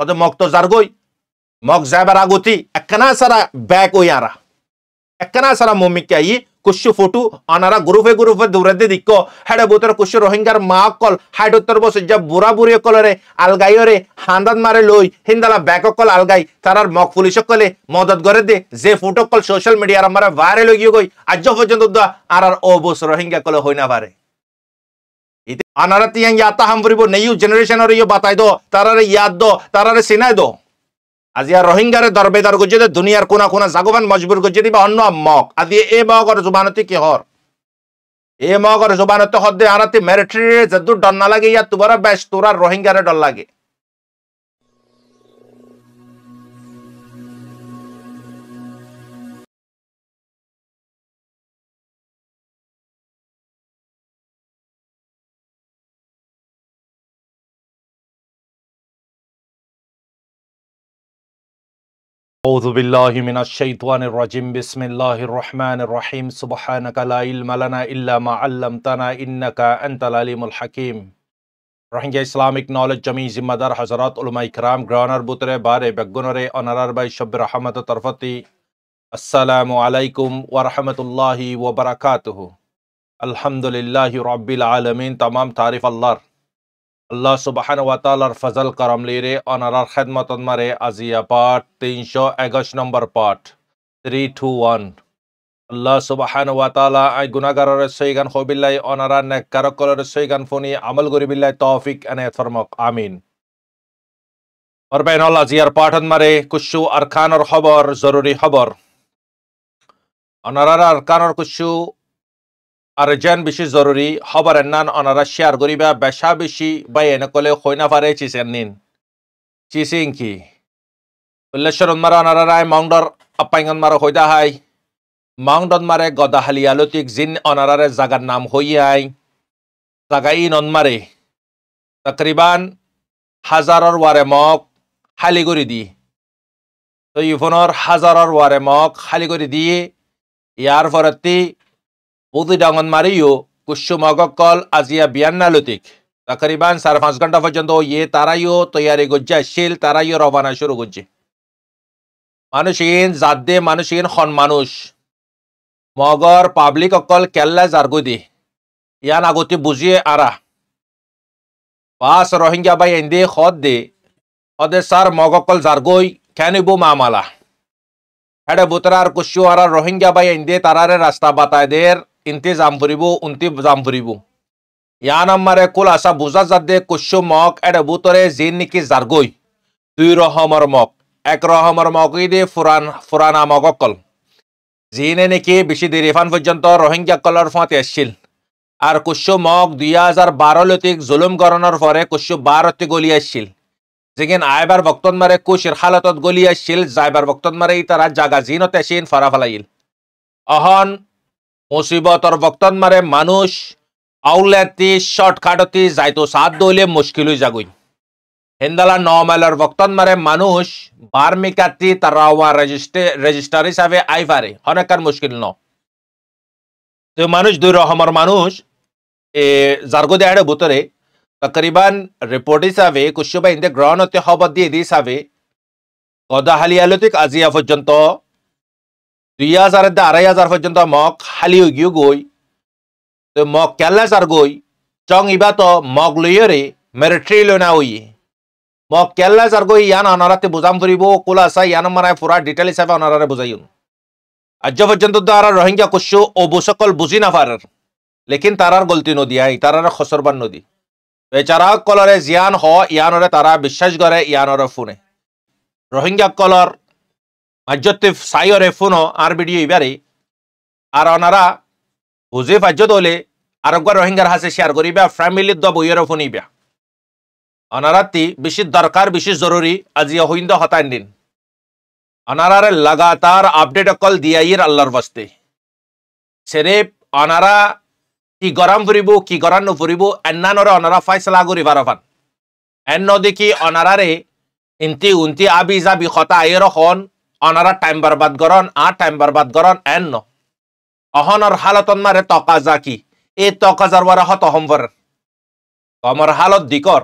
Ode mok to zargoi. Mok zabar agoti. Ekkana sara back o yara. Ekkana sara momikkai. Kushu photo. Anara gurufe durade dikko. Hada botar kushu Rohingya maakol. Haidottar bos jab bura buri kolore. Algayore. Handan mare loi. Hindala back kol algai. Tarar mok police kole. Modad gore de. Ze photo kol social media ramara viral hogi goi. Ajjo pojonto da arar o bos Rohingya kole hoina pare. Ite anara tiang yata ham puribo new generation ore yo batai do. Tarare yad do. Tarare sinai do. Azia Rohingya re darbedar gojje de duniyar kona zagoban majbur gojje diba onno mok. Adi e mokor zubanoti ki hor. E mokor zubanoti hodde anati military jaddu donna lage ya tubara best tura Rohingya re dol lage. أعوذ بالله من الشيطان الرجيم بسم الله الرحمن الرحيم سبحانك لا علم لنا إلا ما علمتنا إنك أنت العليم الحكيم Rohingya Islamic Knowledge Jami Zimmadar Hazarat Ulama Ikram Granar Butre Bare Beggunore Honorar by Shabbir Ahmad Tarfati Assalamu alaikum wa rahmatullahi wa barakatuhu Alhamdulillahi Rabbil Alamin Tamam Tarif Allah Allah subhanahu wa ta'ala fazal karam lere onarar khidmat mare azia part 321 number part 321 Allah subhanahu wa ta'ala ay gunagaror seigan khobillahi onarar nekkarokolor seigan foni amal gori billahi tawfik anayat farmak amin और बहनों अजियार पाठन मरे कुछ अरकान और खबर जरूरी खबर अनारा अरकान और कुछ अर्जेंट बिशी जरूरी खबर अन्नान अनारा शेयर गरीबा बेशा बिशी बायन कोले खोइना फारे चीज़ेन्निन चीज़िंग की उल्लेशर उन्मारा अनारा राय माउंडर अपाइंगन मारा खोइदा हाय माउंडन मारे गदा हलियालोतिक जिन अनारा रे जगन नाम होई हाय जगाइन उन्मारे तकरीबन हजारों वारे मौक खाली करी दी तो इफोनर हजारों वारे मौक खाली करी दिए यार फरती बुद्धि डांगन मारियो कुछ मगकल आजिया बियान्ना लुतिक तकरीबन 4-5 घंटा पर्यंत ये तारायो तैयारी गुज्जा शील तारायो रवाना शुरू गुज्जे मानुषीन जादे मानुषीन खन मानुष मगर पाब्लिक अकल केल्ला जारगुदी यान आगोती बुझिए आरा पास रोहिंग्या बाई इंदे खद दे अदे सार मगकल जारगोई कैनिबो मामाला हेडे बुतरार कुशु आरा रोहिंग्या बाई इंदे तारारे रास्ता बताए देर इंतजाम फुरिबो उन्तिजाम फुरिबो यान मारे कुल आशा बुझा जादे कुशु मक एडे बुतरे जिन निकी जारगोई दुई रहमर मक एक रहमर मकई दे फुराना मगकल जिने निकी बिशी दिरिफान पर्यंत रोहिंग्या कलर फाते एसछिल আর কুশু মক 2012 লতিক জুলুম করণৰ পরে কুশু 12তে গলি আসছিল যেগেন আইবার বক্তন মারে কুশির হালতত গলি আসছিল যাইবার বক্তন মারে তারা জাগা জিনতে এসিন ফারাফালাইল অহন মুসিবতর বক্তন মারে মানুষ আউলেতি শর্টকাটতি যাইতো সাত দইলে মুশকিল হই যাগই হেন্দালা 9 মাইলের বক্তন মারে মানুষ বার্মিকাতি তারাওয়া রেজিস্টার হিসাবে আই পারে অনেককার মুশকিল ন তো মানুষ দুই রকমের মানুষ जारगो दे आड़े बुतरे तकरीबन रिपोर्ट हिसाबे कुछ इंदे ग्रहण होते खबर दिए दी हिसाबे गदा हालियालोतिक आजिया पर्यंत 2000 2500 पर्यंत मक हाली होगी गई तो मक केला जारगोई चंग इबा तो मक लइरे मिलिटारी लोना हुई मक केला जारगोई यान अनाराते बुझाम फुरिबो कुलासा यान माने पूरा डिटेल हिसाबे अनारारे बुझाइयो आज पर्यंत द्वारा रोहिंग्या कुछ ओ बुसकल बुझी ना पारे लेकिन तारार गलती नदी आई तारार खसरबान नदी बेचारा कलरे जियान हो यानरे तारा विश्वास करे यानरे फुने रोहिंग्या कलर मज्जते साइरे फुनो आर वीडियो इबारे आर अनारा बुझे फाज्जो दोले आरगवा रोहिंग्यार हासे शेयर करिबा फैमिली द बइरे फुनिबा अनाराती बेशी दरकार बेशी जरूरी आजिया होइंदा हताइन दिन अनारारे लगातार अपडेट कल दियाइर अल्लाहर वास्ते सिर्फ अनारा की गरम फुरिबो की गरान न फुरिबो एन्नानरे अनारा फैसला करि बाराफान एन्नो देखि अनारारे इंती उन्ती आबि जाबि खता आइर खन अनारा टाइम बर्बाद करन आ टाइम बर्बाद करन एन्नो अहनर हालतन मारे तकाजा की ए तकाजार वारा हत हमवर कमर हालत दिकर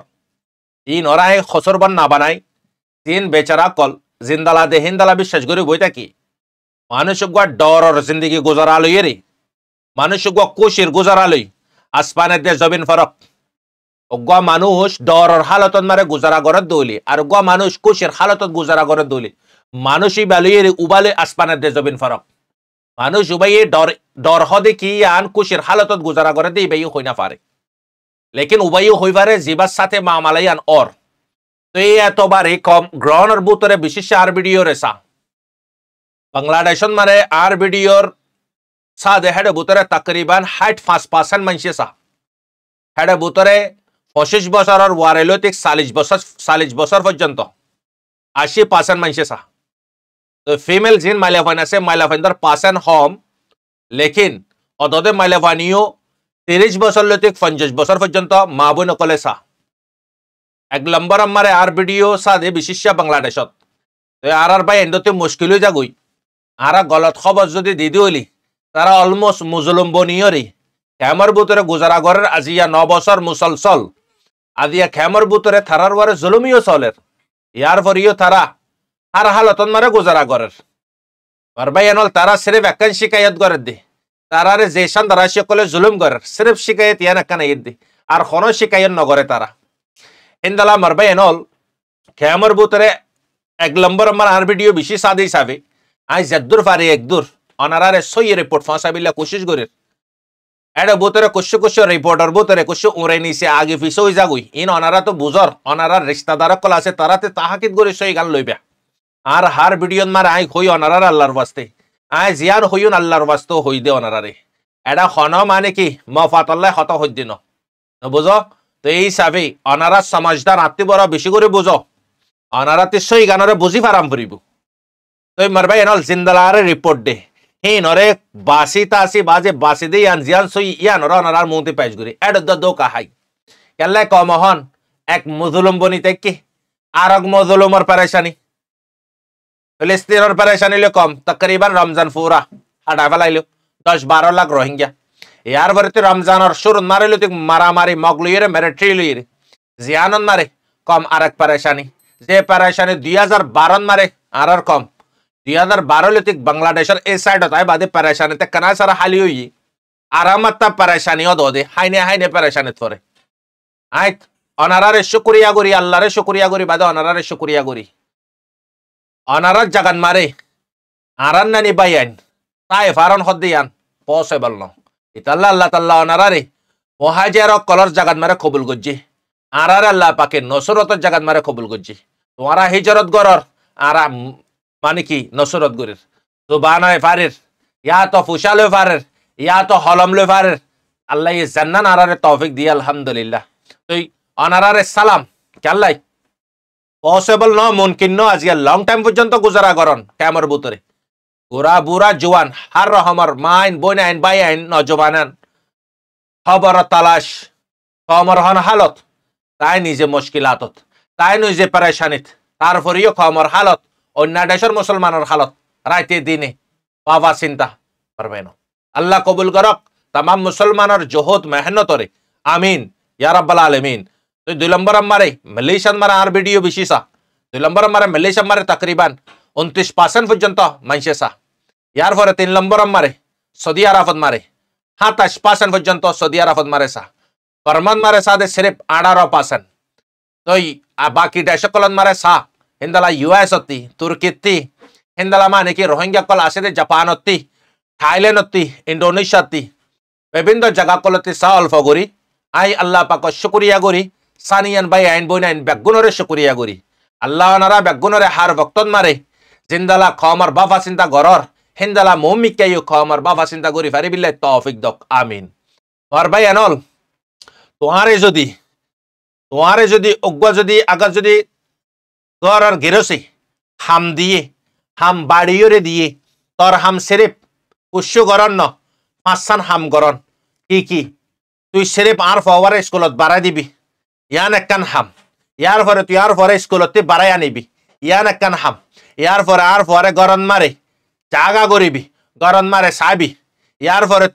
तीन ओराए खसरबान ना बानाय জিন বেচারা কল জিন্দালা দে হিন্দালা বিশ্বাস করে বই থাকি মানুষ ডরর জিন্দগি গুজারা লই রে মানুষ কুশির গুজারা লই আসমানের দে জমিন ফরক অগুয়া মানুষ ডরর হালতত মারে গুজারা গড়ে দৌলি আর গুয়া মানুষ কুশির হালতত গুজারা গড়ে দৌলি মানুষই বালুয়ের উবালে আসমানের দে জমিন ফরক মানুষ উবাইয়ে ডর হদে কি আন কুশির হালতত গুজারা গড়ে দিয়ে ইবাই হই না পারে লেকিন উবাইও হই পারে জিবার সাথে মামালাই আন অর তো এই এতবারে কম গ্রহণের বুতরে বিশেষ আর ভিডিও রেসা বাংলাদেশন মানে আর ভিডিওর সাদে হেডে বুতরে তকরিবান 65% মানুষে সা হেডে বুতরে 25 বছরের ওয়ারেলতিক 40 বছর পর্যন্ত 80% মানুষে সা তো ফিমেল জিন মাইলাফান আছে মাইলাফাইন্দার পার্সেন্ট হম লেকিন অদদে মাইলাফানিও 30 বছর লতিক 50 বছর পর্যন্ত মা বোন কলে সা এক নম্বর আমারে আর ভিডিও সাদে বিশেষ বাংলাদেশত তো আর ভাই এন্ডতে মুশকিল হয়ে যাগুই আর গলত খবর যদি দিদি হইলি তারা অলমোস্ট মুজলুম বনিয়রি খেমর বুতরে গুজারা ঘরের আজিয়া 9 বছর মুসলসল আজিয়া খেমর বুতরে থারার ওয়ারে জুলুমিও চলের ইয়ার ফরিও তারা আর হালতন মারে গুজারা ঘরের আর ভাই এনল তারা সিরিফ একখান শিকায়ত ঘরের দি তারারে জেসান দ্বারা সকলে জুলুম ঘরের সিরিফ শিকায়ত ইয়ান একখান আইত দি আর কোনো শিকায়ত নগরে তারা ইন্দালা মারবাই এনল খেমর বুতরে এক নম্বর আমার আর ভিডিও বেশি সাদে হিসাবে আই জদ্দুর ফারে একদুর অনারারে সই রিপোর্ট ফাঁসাবিল্লা কোশিশ করে এটা বুতরে কুশু রিপোর্টার বুতরে কুশু উড়ে নিছে আগে পিছে হয়ে যাগুই ইন অনারা তো বুঝর অনারার রিস্তাদার কল আছে তারাতে তাহাকিত করে সই গান লইবে আর হার ভিডিও মারে আই হই অনারার আল্লাহর বাস্তে আই জিয়ান হইউন আল্লাহর বাস্তে হই দে অনারারে এটা খন মানে কি মফাতল্লাহ হত হই দিন বুঝো তো এই হিসাবে অনারা সমাজদার আত্মি বড় বেশি করে বুঝো অনারাতে সই গানরে বুঝি ফারাম ফুরিব তো মারবাই এনল জিন্দালারে রিপোর্ট দে হি নরে বাসি তাসি বাজে বাসি দে ইয়ান জিয়ান সই ইয়ান অনারার মুতে পাইজ করে এড দো কাহাই কেল্লাই কমহন এক মুজলুম বনিতে কি আর এক মুজলুমর পরেশানি ফিলিস্তিনের পরেশানি লে কম তকরিবান রমজান পুরা হাঁটা ফেলাইলো 10-12 লাখ রোহিঙ্গা ইয়ার পরে রমজানের শুরু মারিল মারামারি মগলুয়ের মেরিট্রিলুয়ের জিয়ানন মারে কম আর এক পরেশানি যে পরেশানি 2012 মারে আর কম 2012 লতিক বাংলাদেশের এই সাইড তাই বাদে পরেশানিতে কানা সারা হালি হই আরামত পরেশানিও দে হাইনে পরেশানি থরে আই অনারারে শুকরিয়া করি আল্লাহরে শুকরিয়া করি বাদে অনারারে শুকরিয়া করি অনারার জাগান মারে আরান নানি বাইয়ান তাই ফারন হদিয়ান পসিবল ন ইতাল্লা আল্লাহ তাআলা অনারারে মুহাজির কলর জাগান মারে কবুল গজ্জি আরার আল্লাহ পাকে নসরতের জাগান মারে কবুল গজ্জি তোমারা হিজরত গরর আরা মানে কি নসরত গরের তো বানায় ফারের ইয়া তো ফুশালে ফারের ইয়া তো হলম লে ফারের আল্লাহ এই জান্নাত আরারে তৌফিক দি আলহামদুলিল্লাহ তো অনারারে সালাম কেল্লাই পসিবল ন মুমকিন ন আজিয়া লং টাইম পর্যন্ত গুজারা করন ক্যামর বুতরে গোরা বুড়া জওয়ান হার রহমর মাইন বইনাইন বাইন নজওয়ানান খবর তালাশ কমর হন হালত তাই নিজে মুশকিলাতত তাই নিজে পরেশানিত তারপরেও কমর হালত অন্য দেশের মুসলমানের হালত রাইতে দিনে বাবা চিন্তা পারবে না আল্লাহ কবুল করক তাম মুসলমানের জোহদ মেহনতরে আমিন ইয়া রাব্বাল আলামিন তো 2 নম্বর আমারে মালয়েশিয়ান মারা আর ভিডিও বেশি সা 2 নম্বর আমারে মালয়েশিয়া মারে তকরিবান 29% পর্যন্ত মাইছে সা ইয়ার পরে 3 নম্বর আমারে সৌদি আরবত মারে 27% পর্যন্ত সৌদি আরবত মারে সা ফরমান মারে সাদে সিরিফ 18% তো বাকি দেশকলন মারে সা হিন্দালা ইউএস অতি তুর্কিতি হিন্দালা মানে কি রোহিঙ্গা কল আসে জাপান অতি থাইল্যান্ড অতি ইন্দোনেশিয়া অতি বিভিন্ন জায়গা কলতি সা অল্প করি আই আল্লাহ পাক শুকরিয়া করি সানিয়ান বাই আইন বইনাইন বেগুনরে শুকরিয়া করি আল্লাহ নারা বেগুনরে হার ভক্তন মারে জিন্দালা খমর বাফা চিন্তা গরর হিন্দালা মুমিকাইও খমর বাফা চিন্তা করি ফারি বিল্লাহ তৌফিক দক আমিন আর ভাই আনল তোমারে যদি অজ্ঞা যদি আগার যদি তোর আর গেরসে হাম দিয়ে হাম বাড়িওরে দিয়ে তোর হাম সিরিফ কুশু গরন ন 5 হাম গরন কি তুই সিরিফ আর ফওয়ার স্কুলত বাড়াই দিবি ইয়ান একখান হাম ইয়ার পরে তুই আর পরে স্কুলত বাড়াই আনিবি ইয়ান একখান হাম ইয়ার পরে আর পরে গরন মারে জাগা করিবি গরন মারে চাবি ইয়ার পরে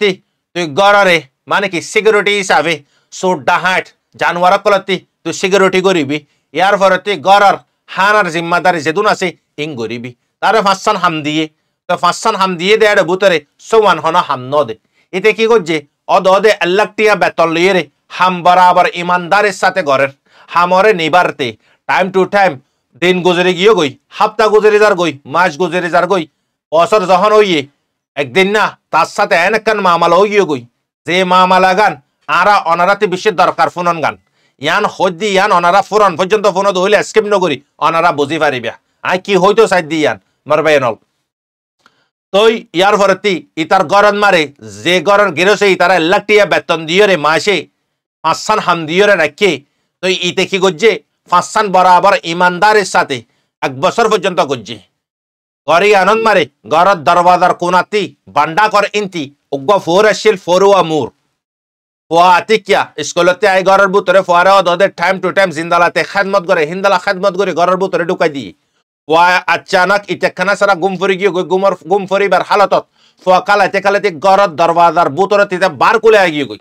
তুই গড়রে মানে কি সিকিউরিটি হিসাবে সুট ডাহাট জানুয়ার কলতি তুই সিকিউরিটি করিবি ইয়ার পরে তুই গড়র হানার জিম্মাদারি যেদুন আছে ইং গরিবি তারে 5 হাম দিয়ে তো 5 হাম দিয়ে দে এর ভিতরে সোয়ান হনা হাম ন দে এতে কি করছে অদে আল্লাহ টিয়া বেতন লিয়ে রে হাম বরাবর ইমানদারের সাথে ঘরের হামরে নিবারতে টাইম টু টাইম দিন গুজরে গিয়ে গই হাপ্তা গুজরে যার গই মাস গুজরে যার গই বছর যখন হইয়ে একদিন না তার সাথে এনেকান মামালা হইয়ে গই যে মামালা গান আরা অনারাতে বিশ্বের দরকার ফোনন গান ইয়ান হদ্দি ইয়ান অনারা ফুরন পর্যন্ত ফোন হইলে স্কিপ নগরি অনারা বুঝি পারিবা আই কি হইতো সাইড দি ইয়ান মারবাই নল তই ইয়ার ভরতি ইতার গরন মারে যে গরন গেরসে ইতারা লাটিয়া বেতন দিয়ে রে মাসে 5 হাম দিয়ে রে রাখে তো ইতে কি গজ্জে 5 বরাবর ইমানদারের সাথে 1 বছর পর্যন্ত গজ্জে গরি আনন্দ মারে গরত দরবাজার কোনাতি বান্ডা কর ইনতি উগ্গ ফোর আসিল ফোরুয়া মুর ফোয়া আতি কিয়া স্কুলতে আই গরের ভিতরে ফোয়ারে ওদের টাইম টু টাইম জিন্দালাতে খেদমত করে হিন্দালা খেদমত করে গরের ভিতরে ঢুকাই দি ফোয়া আচানক ইটেখানা সারা গুম ফরি গিয়ে গুম ফরিবার হালতত ফোয়া কালাতে গরত দরবাজার ভিতরে তিতে বার কুলে আগিয়ে গই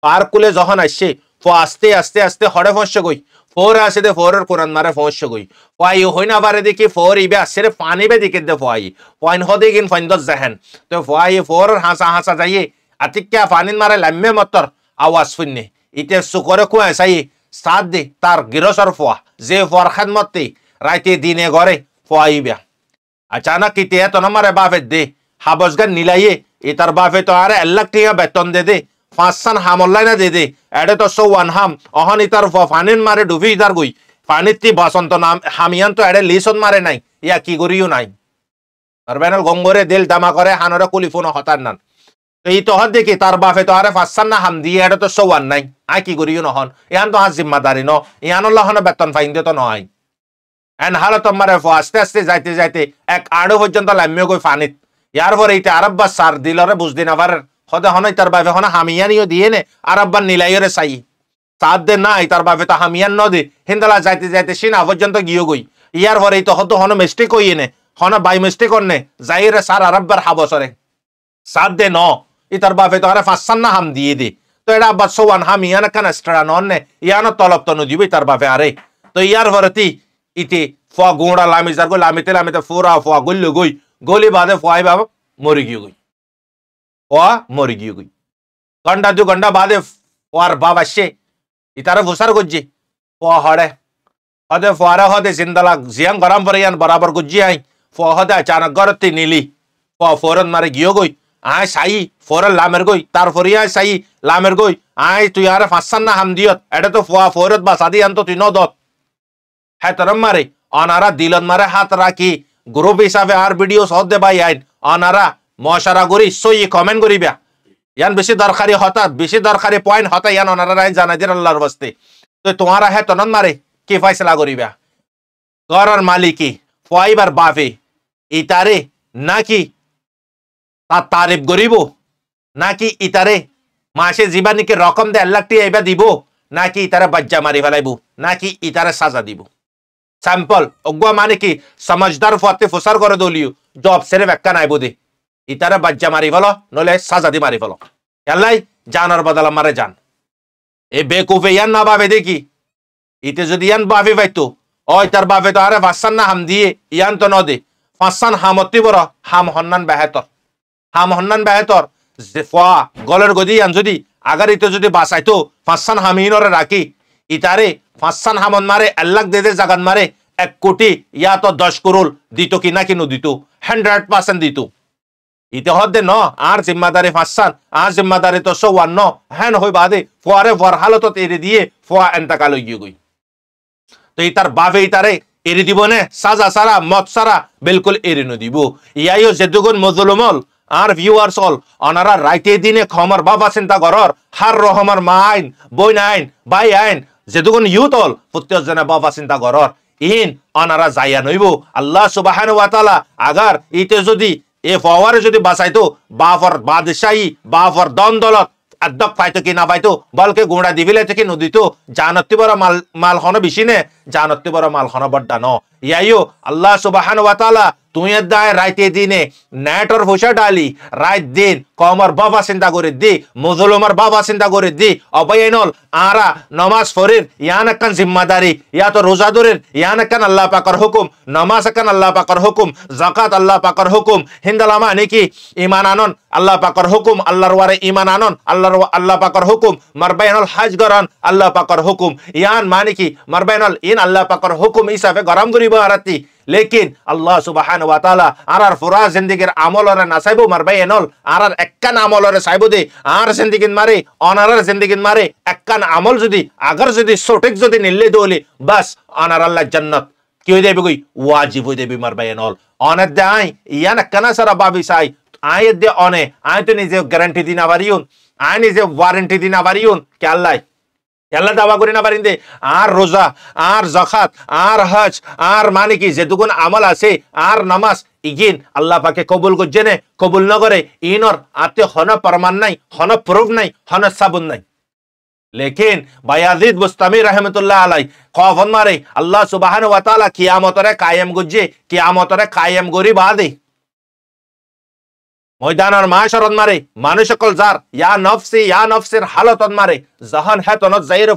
বার কুলে যখন আসছে ফোয়া আস্তে আস্তে আস্তে হড়ে ফসছে গই ফোর আসে দে ফোরের কোরআন মারে ফসছে গই ফোয়াই হই না পারে দেখি ফোর ইবে আসে পানি বে দিকে দে ফোয়াই ফোয়াইন হদে গিন ফাইন্দত জাহেন তো ফোয়াই ফোর হাসা যাইয়ে আতিক্যা ফানিন মারে লাম্মে মতর আওয়াজ শুননে ইতে সুকরে কুয়া সাই সাত দে তার গিরসর ফোয়া যে ফোয়ার খেদমতে রাইতে দিনে ঘরে ফোয়াইবা আচানক ইতে এত নমারে বাফে দে হাবসগান নিলাইয়ে ইতার বাফে তো আরে আল্লাহ টিয়া বেতন দে 5 হামল্লাই না দে এডে তো 1 হাম অহন ইতার ফানিন মারে ডুবি ইতার গই পানিতি বসন্ত নাম হামিয়ান তো এডে লিসন মারে নাই ইয়া কি করিও নাই আর বেনাল গঙ্গরে দিল দামা করে হানরে কুলিফোন হতার নান এই তো হদ দেখি তার বাফে তো আরে 5 হাম দিয়ে এডে তো 1 নাই আই কি করিও নহন ইয়ান তো হাজ জিম্মাদারি ন ইয়ান আল্লাহন বেতন ফাইন দে তো নয় এন হালত মারে আস্তে আস্তে যাইতে এক আড়ো পর্যন্ত লাম্মিও গই ফানিত ইয়ার পরে ইতে আরব্বা সার দিলরে বুঝদি না পারে হদে হনই তার বাফে হনা হামিয়ানিও দিয়ে নে আরব্বার নিলাইরে চাই সাত দে না তার বাফে তো হামিয়ান ন দে হিন্দালা যাইতে সিনা পর্যন্ত গিয়ে গই ইয়ার পরে তো হদ হন মিস্টেক হইয়ে নে হন বাই মিস্টেক করনে যাইরে সার আরব্বার হাবসরে সাত দে ন ইতার বাফে তো আরে 5 হাম দিয়ে দে তো এটা আব্বা 1 হাম ইয়ান কান এক্সট্রা নন নে ইয়ানো তলব তো নদিবি তার বাফে আরে তো ইয়ার পরে ইতে ফোয়া গোড়া লামি যার গো লামিতে ফোরা ফোয়া গল্ল গই গলি বাদে ফোয়াই বাবা মরি গিয়ে গই ফোয়া মরি গিয়ে গই ঘন্টা 2 ঘন্টা বাদে ফোয়ার বাপ আসছে ইতারে ফুসার গজ্জি ফোয়া হড়ে হদে ফোয়ারে হদে জিন্দালা জিয়াং গরম পরে ইয়ান বরাবর গজ্জি আই ফোয়া হদে আচানক গরতি নিলি ফোয়া ফোরন মারে গিয়ে গই আয় সাই ফোরন লামের গই তারপরে আয় সাই লামের গই আয় তুই আরে 5 হাম দিয়ত এটা তো ফোয়া ফোরত বা সাদি আনতো তুই ন দত হ্যাঁ তরম মারে অনারা দিলন মারে হাত রাখি গ্রুপ হিসাবে আর ভিডিও সহ দে ভাই আইন অনারা মশারা করি সই কমেন্ট করিবা ইয়ান বেশি দরকারি পয়েন্ট হতা ইয়ান অনারা আইন জানা দিন আল্লাহর বস্তে তো তোমারা হ্যাঁ তনন মারে কি ফয়সলা করিবা গরর মালিকি ফয়বার বাফে ইতারে নাকি তার তারিফ করিব নাকি ইতারে মাসে জীবানীকে রকম দে আল্লাহ টি এবা দিব নাকি ইতারে বাজ্জা মারি ফেলাইব নাকি ইতারে সাজা দিব सैंपल उग्वा माने की समझदार फते फुसार करे दोलियो जॉब सिर्फ एक्का নাই बोदे इतारे बच्चा मारी फलो नले साजा दी मारी फलो यालाई जानर बदला मारे जान ए बेकूफे यान ना बावे देखी इते যদি ইয়ান বাফে পাইতো ওই তার বাফে তো আরে 5 হাম দিয়ে ইয়ান তো ন দে 5 হামতি বড় হাম হন্নান বেহতর যে ফা গলের গদি ইয়ান যদি আগার ইতে যদি বাসাইতো 5 হামিনরে রাখি ইতারে 5 হামন মারে আল্লাহ দে জাগান মারে 1 কোটি ইয়া তো 10 করোল দিত কি না কিনো দিত 100% দিত ইতে হদে ন আর জিম্মাদারি 5 আর জিম্মাদারি তো 1 হেন হই বাদে ফোয়ারে ফর হালত এরে দিয়ে ফোয়া এন্তাকাল হই গই তো ইতার বাফে ইতারে এরি দিব নে সাজা সারা মত সারা বিলকুল এরি ন দিব ইয়াইও যেদুগুন মজলুমল আর ভিউয়ার্স অল অনারা রাইতে দিনে খমর বাবা চিন্তা করর হার রহমার মা আইন বই আইন বাই আইন যেদুগুন ইউত অল প্রত্যেক জনে বাবা চিন্তা করর ইন অনারা যাইয়া নইব আল্লাহ সুবহানাহু ওয়া তাআলা আগার ইতে যদি এ ফওয়ারে যদি বাঁচাইতো বাফর বাদশাহী বাফর দন্দলত আদক পাইতো কি না পাইতো বলকে গোড়া দিবিলে থেকে নদীতো জানতি বড় মাল খন বেশি নে জানতি বড় মাল খন বড় ন ইয়াইও আল্লাহ সুবহানাহু ওয়া তাআলা তুই দায় রাইতে দিনে নেটর ফুসা ডালি রাত দিন কমর বাবা চিন্তা করে দি মুজলুমার বাবা চিন্তা করে দি অবয়নল আরা নমাজ ফরির ইয়ান একখান জিম্মাদারি ইয়া তো রোজাদুরের ইয়ান একখান আল্লাহ পাকের হুকুম নমাজ একখান আল্লাহ পাকের হুকুম যাকাত আল্লাহ পাকের হুকুম হিন্দালামা নাকি ঈমান আনন আল্লাহ পাকের হুকুম আল্লাহর ওয়ারে ঈমান আনন আল্লাহ পাকের হুকুম মারবাইনল হজ গরান আল্লাহ পাকের হুকুম ইয়ান মানে কি মারবাইনল ইন আল্লাহ পাকের হুকুম হিসাবে গরম করিব আরাতি लेकिन अल्लाह सुब्हानाहु व तआला आरार पुरा जिंदगीर আমলরে নাসাইবো মারবাই এনল আরার একখান আমলরে চাইবো দে আর জিন্দেগিন মারে অনারার জিন্দেগিন মারে একখান আমল যদি আগর যদি সঠিক যদি নিলে দলি বাস অনার আল্লাহ জান্নাত কি হই দেবে কই ওয়াজিব হই দেবে মারবাই এনল অনে দাই ইয়ান কানা সারা বাবি চাই আয় দে অনে আয় তো নিজে গ্যারান্টি দিনা পারিউন আয় নিজে ওয়ারেন্টি দিনা পারিউন কে আল্লাহ আল্লাহ দাওয়া করি না পারিন্দে আর রোজা আর যাকাত আর হজ আর মানে কি যেটুকুন আমল আছে আর নামাজ ইগিন আল্লাহ পাকে কবুল করছে না কবুল না করে ইনর আতে হন প্রমাণ নাই হন প্রুফ নাই হন সাবুন নাই लेकिन বায়াজিদ বুস্তামি রহমতুল্লাহ আলাই কফন মারে আল্লাহ সুবহানাহু ওয়া তাআলা কিয়ামতরে কায়েম গজ্জে কিয়ামতরে কায়েম গরি বাদে ময়দানের মাশরত মারে মানুষ সকল যার ইয়া নফসির হালতত মারে জাহান হেতনত যাইরে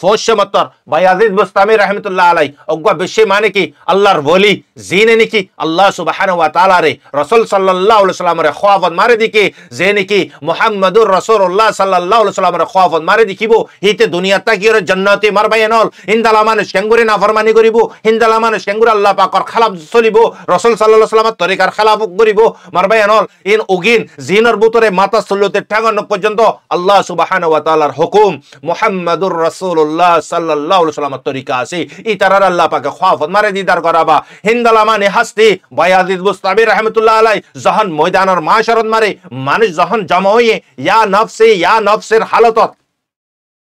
ফোশ মতর বায়াজিদ বুস্তামি রহমতুল্লাহ আলাই অজ্ঞা বেশি মানে কি আল্লাহর ওলি জিনে নাকি আল্লাহ সুবহানাহু ওয়া তাআলা রে রাসূল সাল্লাল্লাহু আলাইহি ওয়াসাল্লাম রে খওয়াফত মারে দিকে যে নাকি মুহাম্মাদুর রাসূলুল্লাহ সাল্লাল্লাহু আলাইহি ওয়াসাল্লাম রে খওয়াফত মারে দিকিবো হিতে দুনিয়াতে কি রে জান্নাতে মারবায়নল ইনদালা মানুষ কেঙ্গুরি নাফরমানি করিব হিন্দালা মানুষ কেঙ্গুরি আল্লাহ পাকের খেলাফ চলিব রাসূল সাল্লাল্লাহু আলাইহি ওয়াসাল্লামের তরিকার খেলাফ করিব মারবায়নল ইন উগিন জিনের ভিতরে মাথা চলতে ঠেঙ্গন পর্যন্ত আল্লাহ সুবহানাহু ওয়া তাআলার হুকুম মুহাম্মাদুর রাসূলুল্লাহ সাল্লাল্লাহু আলাইহি ওয়াসাল্লামের তরিকা আছে ই তারার আল্লাহ পাকে খওয়াফত মারে দিদার করাবা হিন্দালা মানে হাসতি বায়াজিদ বুস্তামি রাহমাতুল্লাহ আলাই যখন ময়দানের মাশরত মারে মানুষ যখন জমা হয়ে ইয়া নফসের হালতত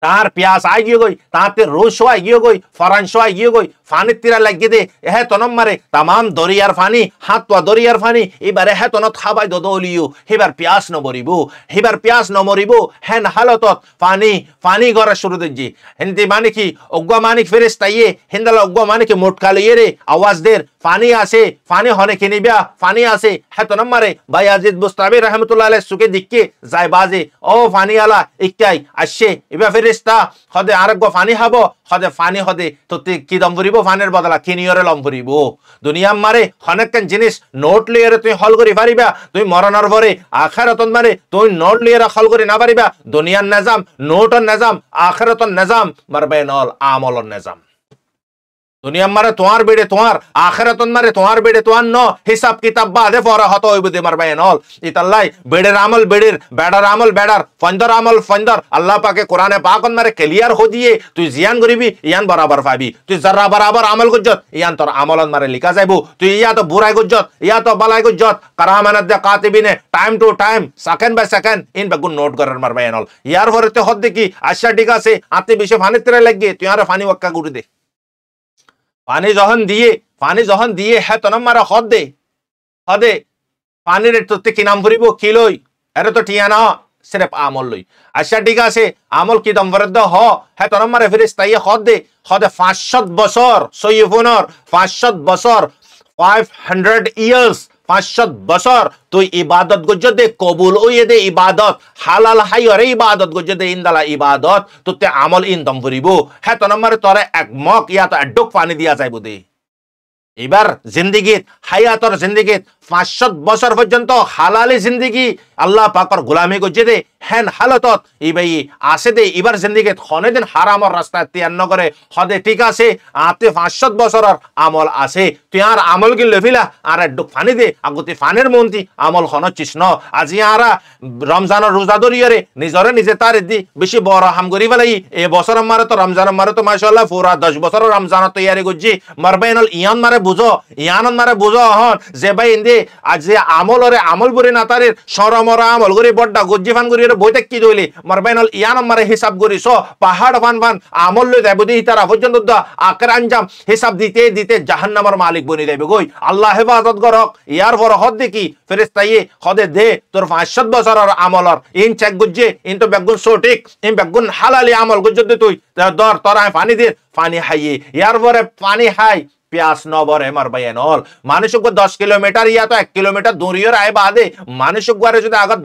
तार प्यास आ गई गई ताते रोश आ गई गई फरांश आ गई गई फानी तीरा लगी दे यह तनम मारे तमाम दरियार फानी हाथ तो दरियार फानी एबारे है तनत खाबाय ददलियो हेबार प्यास न मरिबो हेबार प्यास न मरिबो हेन हालतत फानी फानी गरा शुरू देजी हिंदी माने की अग्वा माने फेरेस्ता ये हिंदला अग्वा माने की मोटकाले रे आवाज देर फानी आसे फानी होने के निबिया फानी आसे है तनम मारे बायाजिद बुस्तामी रहमतुल्लाह अलैह सुके दिक्के जाय बाजे ओ फानी आला इक्काई आशे इबा फेरेस्ता खदे आरगो फानी हाबो खदे फानी खदे तो ती की दम भरिबो फानेर बदला किनियरे लम भरिबो दुनिया मारे हनेकन जिनिस नोट लिये तुई हल करि पारिबा तुई मरणार परे आखिरातन मारे तुई नोट लिये हल करि ना पारिबा दुनियार निजाम नोटर निजाम आखिरातन निजाम मारबे नल आमलर निजाम दुनिया मारे तुम्हार बेड़े तुम्हार आखिरतन मारे तुम्हार बेड़े तुम्हार नो हिसाब किताब बादे फरा हतो इबदे मारबे नल इतल्लाई बेड़ेर आमल बेड़ेर बेड़ार आमल बेड़ार फंदर आमल फंदर अल्लाह पाके कुराने पाकन मारे क्लियर हो दिए तुई जियान गरीबी यान बराबर पाबी तुई जर्रा बराबर आमल गुज्जत यान तोर आमलन मारे लिखा जाइबो तुई या तो बुराई गुज्जत या तो बलाई गुज्जत करामानत दे कातिबिने time to time second by second इन बेगुन नोट करर मारबे नल यार फरते हद देखी आशा टिका से आते बिशे फानी तेरे लग गए तुई यार फानी वक्का गुरु दे पानी जहन दिए है तो नम्मारा खद दे खदे पानी रे तो की नाम भरिबो किलोई अरे तो टिया ना सिर्फ आमल लई अच्छा ठीक আছে আমল কি দম বরদ হ है तो नम्मारे ফেরেশতা ये खद दे खदे 500 বছর সৈয়ফুনর 500 বছর 500 years 500 বছর তুই ইবাদত গজ্জদে কবুল ওয়ে দে ইবাদত হালাল হাইরে ইবাদত গজ্জদে ইনদালা ইবাদত তুতে আমল ইন দম ভরিবো হে তো নম্বরে তোরে এক মগ ইয়া তো এডক পানি দিয়া যাইবো দে এবার জিন্দেগীত হায়াতর জিন্দেগীত 500 বছর পর্যন্ত হালালি জিন্দেগি আল্লাহ পাকের গোলামি গজ্জদে হেন হালতত ইবাই আসে দে এবার জিন্দেগীত খনে দিন হারামর রাস্তা তিয়ান করে হদে ঠিক আছে আতে 500 বছরের আমল আছে তুই আর আমল কি লফিলা আর এডক পানি দে আগতে ফানের মন্তি আমল খন চিষ্ণ আজি আরা রমজানের রোজা ধরিয়ে নিজরে নিজে তার দি বেশি বড় হাম করি ফেলাই এই বছর মারে তো রমজান মারে তো মাশাআল্লাহ পুরা 10 বছর রমজান তৈয়ারি গজ্জি মারবাইনল ইয়ান মারে বুঝো ইয়ানন মারে বুঝো হন যে ভাই ইন্দে আজ যে আমলরে আমল বরি না তারে শরমরা আমল করি বড়টা গজ্জি ফান করি বইতে কি দইলি মারবাইনল ইয়ানন মারে হিসাব করিছো পাহাড় ফান ফান আমল লই যাইব দি তারা পর্যন্ত আখের আঞ্জাম হিসাব দিতে দিতে জাহান্নামের মালিক বনি যাবে কই আল্লাহ হেফাজত করক ইয়ার পর হদ দেখি ফেরেশতায়ে খদে দে তোর 500 বছরের আমলর ইন চেক গজ্জে ইন তো বেগুন সঠিক ইন বেগুন হালালি আমল গজ্জে তুই দর তোরা পানি দে পানি হাইয়ে ইয়ার পরে পানি হাই प्यास न भरे मरबाई नल मानुष को 10 किलोमीटर या तो 1 किलोमीटर दूरी आए बादे मानुष बारे जो अगर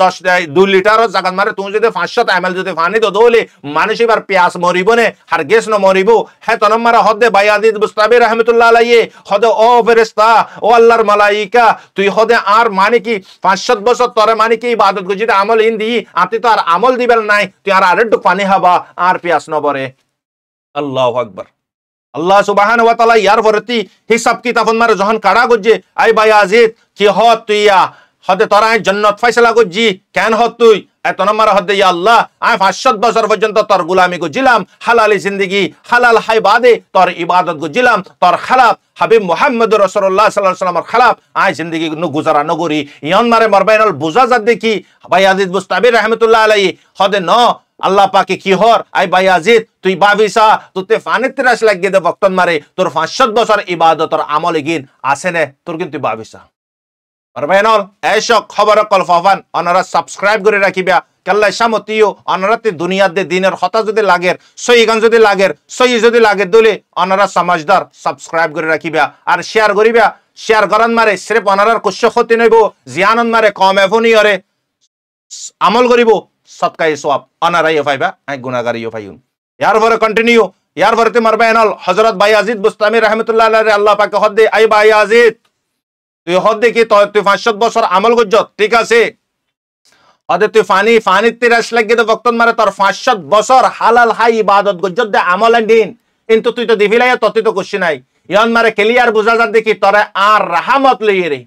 2 लिटर जगत मारे तुम जो 500 ml जो पानी तो दोले मानुष बार प्यास मरिब ने हारगेस न मरिब है तनम मारा हदे बायादिद बुस्ताबी रहमतुल्लाह अलैहि हदे ओ फरिश्ता ओ अल्लाहर मालाइका तुई हदे आर माने की 500 বছর तोरे माने की इबादत को जिते আমল इन दी आती तो आर আমল दिबेल नाई तुई आर आरेड्डु पानी हबा आर प्यास न भरे अल्लाहु अकबर अल्लाह सुबहान व तआला यार वरती हिसाब किताब मारे जहन काड़ा गुजे आई बायाजिद कि ह तुइया हदे तोरा जन्नत फैसला गुजी केन ह तुई এত নম্বর হদে ইয়া আল্লাহ আমি 500 বছর পর্যন্ত তোর গোলামি গজিলাম হালালি জিন্দেগি হালাল হাই বাদে তোর ইবাদত গজিলাম তোর খালাফ হাবিব মুহাম্মদ রাসূলুল্লাহ সাল্লাল্লাহু আলাইহি ওয়াসাল্লামের খালাফ আই জিন্দেগি নু গুজারা নগরি ইয়ান মারে মারবাইনাল বুজা জাদ দেখি ভাই আজিজ মুস্তাবির রাহমাতুল্লাহ আলাইহি হদে ন আল্লাহ পাকে কি হর আই ভাই আজিজ তুই বাবিসা তুতে ফানিত তিরাস লাগিয়ে দে বক্তন মারে তোর 500 বছর ইবাদতর আমল গিন আসে নে তোর কিন্তু বাবিসা মারবাইনাল এসো খবর কল ফাফান অনারা সাবস্ক্রাইব করে রাখিবা কাল্লা শামতিও অনারাতে দুনিয়ার দে দিনের হতা যদি লাগের সহি গান যদি লাগের সহি যদি লাগে দলে অনারা সমাজদার সাবস্ক্রাইব করে রাখিবা আর শেয়ার করিবা শেয়ার করান মারে সির্ফ অনারার কুশ্য ক্ষতি নইব জিয়ানন মারে কম এফনি করে আমল করিব সদকায়ে সওয়াব অনারাই পাইবা আই গুনাহগারিও পাইউন ইয়ার পরে কন্টিনিউ ইয়ার পরেতে মারবাইনাল হযরত বায়াজিদ বুস্তামি রাহমাতুল্লাহ আলাইহি আল্লাহ পাকে হদে আই বায়াজিদ তুই হদে কি তুই 500 বছর আমল গজ্জত ঠিক আছে হদে তুই ফানি তিরাস লাগিয়ে দে বক্তন মারে তোর 500 বছর হালাল হাই ইবাদত গজ্জত দে আমল দিন কিন্তু তুই তো দিবিলাই ততি তো কুছি নাই ইয়ান মারে ক্লিয়ার বুঝা যা দেখি তোরে আর রহমত লই রে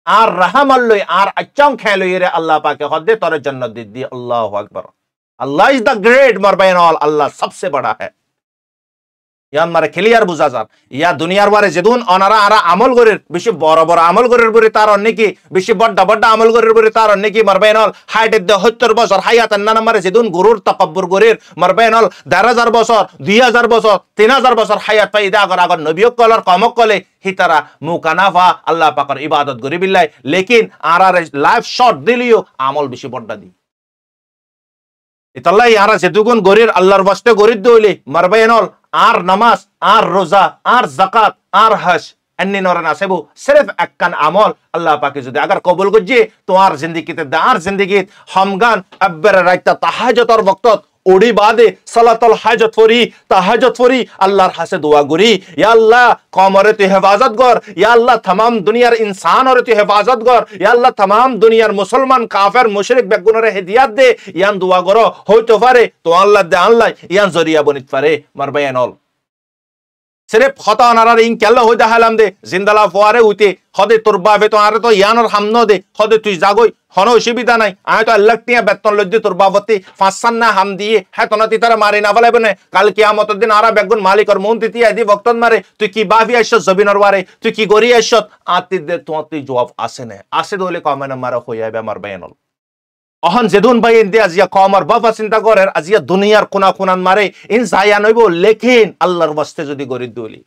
আর রহমত লই আর আচ্ছং খেল লই রে আল্লাহ পাকে হদে তোরে জান্নাত দি আল্লাহু আকবার আল্লাহ ইজ দা গ্রেট মারবাইন অল আল্লাহ सबसे बड़ा है ইয়ান মারে ক্লিয়ার বুঝা যার ইয়া দুনিয়ার বারে যেদুন অনারা আরা আমল করের বেশি বড় বড় আমল করের বরে তার অন্য কি বেশি বড় বড় আমল করের বরে তার অন্য কি মারবাইনল হাইটে 70 বছর হায়াত না নম্বরে যেদুন গুরুর তাকাব্বুর করের মারবাইনল 10000 বছর 2000 বছর 3000 বছর হায়াত পাইদা আগর আগর নবিয়ক কলর কমক কলে হিতারা মুকানাফা আল্লাহ পাকের ইবাদত করি বিল্লাহ লেকিন আরা লাইফ শর্ট দিলিও আমল বেশি বড় দি ইতাল্লাহ আরা যেদুগুন গরির আল্লাহর ওয়াস্তে গরিদ দইলে মারবাইনল আর নামাজ আর রোজা আর যাকাত আর হজ अन्नी नौरना सेबु सिर्फ अक्कन अमल अल्लाह पाके जुदे अगर कबूल गज्जे तो आर जिंदगीते दार जिंदगी हमगान अब्बर राइता तहज्जुद और वक्तत ओडी बादे सलातुल हाजत फरी तहज्जुद फरी अल्लाहर हासे दुआ करी या अल्लाह कमरे ते हिफाजत कर या अल्लाह तमाम दुनियार इंसान और ते हिफाजत कर या अल्लाह तमाम दुनियार मुसलमान काफिर मुशरिक बेगुनरे हिदायत दे यान दुआ करो হইতে পারে তো আল্লাহ দে আল্লাহ ইয়ান জরিয়া বনিত পারে মারবায়ানল सिर्फ खता अनारार इन केल्ला होय देखालाम दे जिंदाला फुआरे उते हदे तोर बाबे तो आरे तो यानर हामनो दे हदे तुई जागोय हनो असुविधा নাই আমি তো আল্লাহ টিয়া বেতন লজ্জে তোর বাবতে ফাঁসান না হাম দিয়ে হ্যাঁ তোনা তিতারা মারি না ফেলাইবে না কাল কিয়ামতের দিন আরা বেগুন মালিকর মন তিতি আদি বক্তন মারে তুই কি বাবি আইছ জবিনর বারে তুই কি গরি আইছ আতি দে তোমাতে জবাব আসে না আসে দলে কমে না মারা হইয়াবে আমার বায়ানল অহন যেদুন ভাই ইন্দে আজিয়া কমর বাবা চিন্তা করের আজিয়া দুনিয়ার কোনা কোনান মারে ইন জায়া নইব লেকিন আল্লাহর ওয়াস্তে যদি গরি দলি